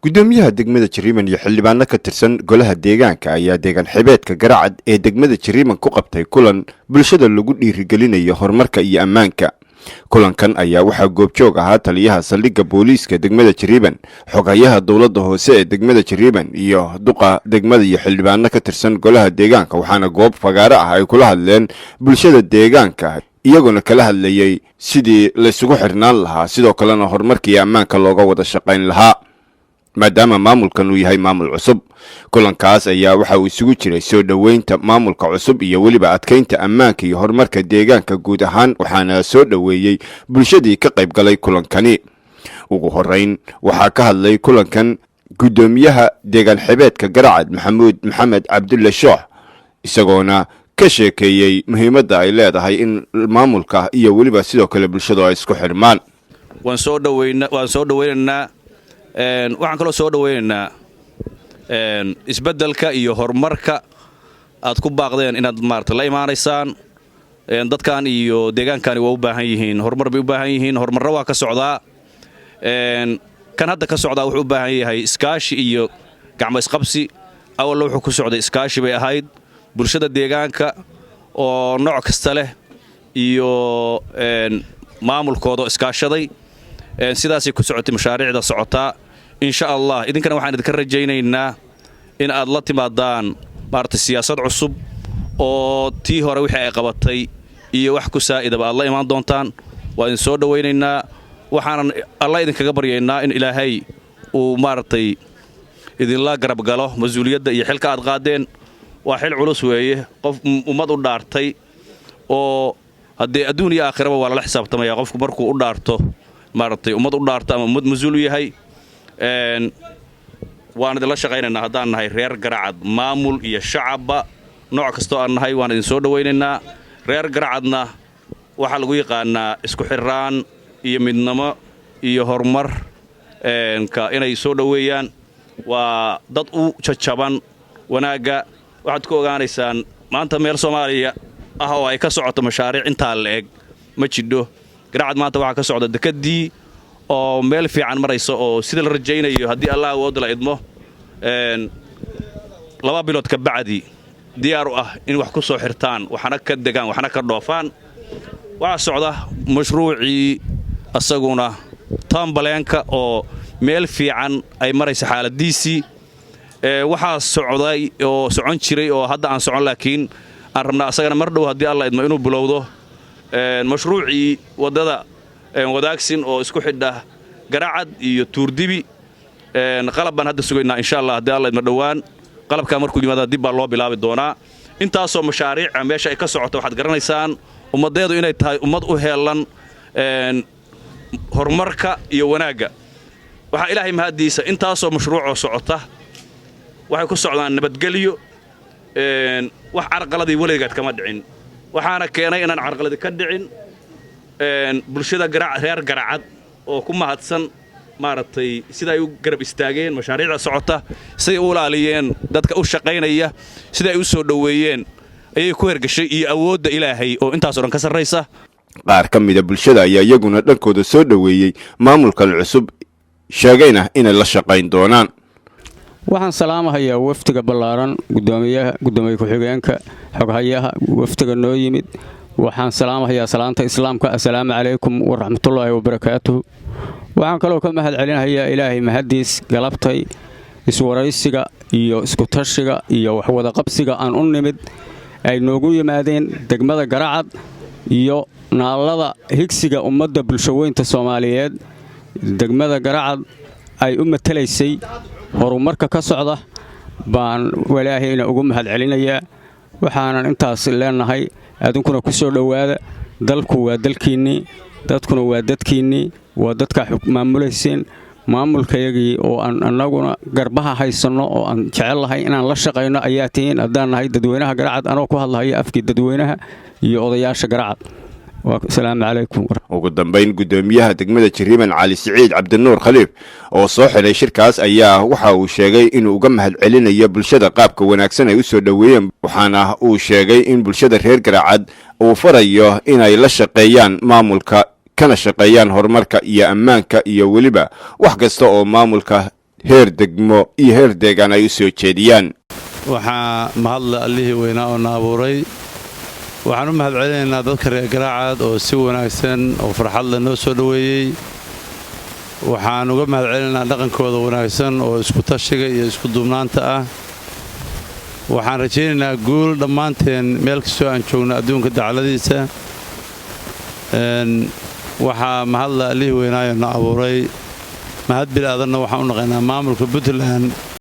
gudoomiyaha degmada Jariiman iyo xildhibaano ka tirsan golaha deegaanka ayaa deegaan xibeedka Garacad ee degmada Jariiman ku qabtay kulan bulshada lagu dhiirigelinayo horumarka iyo ammaanka. kulankan ayaa waxaa goobjoog ahaa taliyaha saldhigga booliiska degmada Jariiman, xogayaha dowladda hoose ee degmada Jariiman iyo duqa degmada iyo xildhibaano ka tirsan golaha deegaanka, waxaana goob fagaare ah ay kula hadleen bulshada deegaanka iyaguna kala hadlayay sidii la isugu xirnaan lahaa, sidoo kalena horumarka iyo ammaanka looga wada shaqayn lahaa maadaama maamulkan uu yahay maamul cusub. kulankaas ayaa waxa uu isugu jiray soo dhaweynta maamulka cusub iyo weliba adkeynta ammaanka iyo horumarka deegaanka guud ahaan, waxaana soo dhaweeyay bulshadii ka qayb galay kulankani. ugu horeyn waxaa ka hadlay kulankan gudoomiyaha deegaan xibeedka Garacad maxamed cabdulle shoox, isagoona ka sheekeeyay muhiimadda ay leedahay in maamulka iyo weliba sidoo kale bulshadu ay isku xirmaan. waan soo dhaweynaynaa waxaan kaloo soo dhaweynaynaa isbeddelka iyo horumarka aad ku baaqdeen inaad maarta la imaanaysaan. dadkan iyo deegaankani waa u baahan yihiin horumar, bay u baahan yihiin horumarna waa ka socdaa. kan hadda ka socdaa wuxuu u baahan yahay iskaashi iyo gacmo isqabsi. awalna wuxuu ku socday iskaashi bay ahayd bulshada deegaanka oo nooc kasta leh iyo maamulkooda iskaashaday. sidaasay ku socotay mashaariicda socotaa. insha allah idinkana waxaan idinka rajaynaynaa in aad la timaadaan maarta siyaasad cusub oo tii hore wixii ay qabatay iyo wax ku saa'idaba aad la imaan doontaan. waa idin soo dhawaynaynaa, waxaanan alla idinkaga baryaynaa in ilaahay uu maaragtay idinla garab galo mas-uuliyadda iyo xilka aad qaadeen. waa xil culus weeye, qof ummad u dhaartay oo haddee adduun iyo aakhiraba waa lala xisaabtamaya qofku markuu u dhaarto maaragtay ummad u dhaarto ama ummad mas-uul u yahay. waan idinla shaqaynaynaa haddaan nahay reer Garacad, maamul iyo shacabba nooc kastoo aan nahay waan idin soo dhawaynaynaa. reer Garacadna waxaa lagu yaqaanaa isku xirraan iyo midnimo iyo horumar inay soo dhaweeyaan. waa dad u jajaban wanaagga. waxaad ku ogaanaysaan maanta meel Soomaaliya ah oo ay ka socoto mashaariic intaa la-eg ma jidho. Garacad maanta waxaa ka socda dekedii oo meel fiican marayso oo sida la rajaynayo haddii Allah awood la idmo 2 bilood ka bacdi diyaar u ah in wax ku soo xirtaan, waxana ka degaan, waxana ka dhoofaan. waxaa socda mashruucii asaguna tambaleenka oo meel fiican ay marayso xaaladiisii. waxaa socday oo socon jiray oo hadda aan socon, laakiin aan rabnaa asagana mar dhow haddii Allah idmo inuu bilowdo mashruucii wadada wadaagsin oo isku xidha Garacad iyo Tuurdibi. qalab baan hadda sugaynaa insha Allah haddii Allah idmo dhowaan. qalabka markuu yimaado dib baa loo bilaabi doonaa. intaasoo mashaariic meesha ay ka socoto waxaad garanaysaan ummadeedu inay tahay ummad u heelan horumarka iyo wanaagga. waxaa ilaahay mahadiisa intaasoo mashruucoo socota waxay ku socdaan nabadgelyo. wax carqaladii weligeed kama dhicin. waxaana keenay inaan carqaladi ka dhicin bulshada reer Garacad oo ku mahadsan maaragtay sida ay u garab istaageen mashaariicda socota, siday u ilaaliyeen dadka u shaqaynaya, sida ay u soo dhaweeyeen ayay ku hergashay iyo awoodda Ilaahay oo intaas oo dhan ka sarreysa. qaar ka mid ah bulshada ayaa iyaguna dhankooda soo dhaweeyay maamulkan cusub, sheegayna inay la shaqayn doonaan. waxaan salaamahayaa waftiga ballaaran gudoomiye ku-xigeenka, xoghayaha waftiga noo yimid. waxaan salaamahayaa salaanta islaamka, assalaamu calaykum waraxmatullaahi wabarakaatuhu. waxaan kaloo ka mahad celinayaa ilaahay mahadiis galabtay iswaraysiga iyo isku tashiga iyo waxwada qabsiga aan u nimid ay noogu yimaadeen degmada Garacad iyo naalada higsiga ummadda bulshaweynta Soomaaliyeed. degmada Garacad ay u matalaysay horumarka ka socda baan walaahayna ugu mahad celinayaa. waxaanan intaas leenahay adinkuna ku soo dhawaada. dalku waa dalkiinnii, dadkuna waa dadkiinnii, waa dadka maamulayseen. maamulkayagii oo aan annaguna garbaha haysanno oo aan jecel lahay inaan la shaqayno ayaa tihiin haddaan nahay dadweynaha Garacad, anoo ku hadlahaya afkii dadweynaha iyo odayaasha Garacad. السلام عليكم. ugu dambeyn gudoomiyaha degmada Jariiman Cali Siciid Cabdinuur Khaliif oo soo xiray shirkaas ayaa waxa uu sheegay inuu uga mahad celinayo bulshada qaabka wanaagsan ay u soo dhaweeyeen, waxaana uu sheegay in bulshada reer Garacad uu farayo inay la shaqeeyaan maamulka kana shaqeeyaan horumarka iyo ammaanka iyo weliba wax kasta oo maamulka heer degmo iyo heer deegaan ay u soo jeediyaan. waxaa mahadle allihii weynaa oo na abuuray. waxaan u mahadcelinaynaa dadka reer Garaacad oo si wanaagsan oo farxad leh noo soo dhoweeyey. waxaan uga mahadcelinaynaa dhaqankooda wanaagsan oo isku tashiga iyo isku duubnaanta ah. waxaan rajaynaynaa guul dhammaanteen meel kastoo aan joogno adduunka dacaladiisa. waxaa mahadle allihii weynaayo na abuuray. mahad bilaadanna waxaan u naqaynaa maamulka Puntland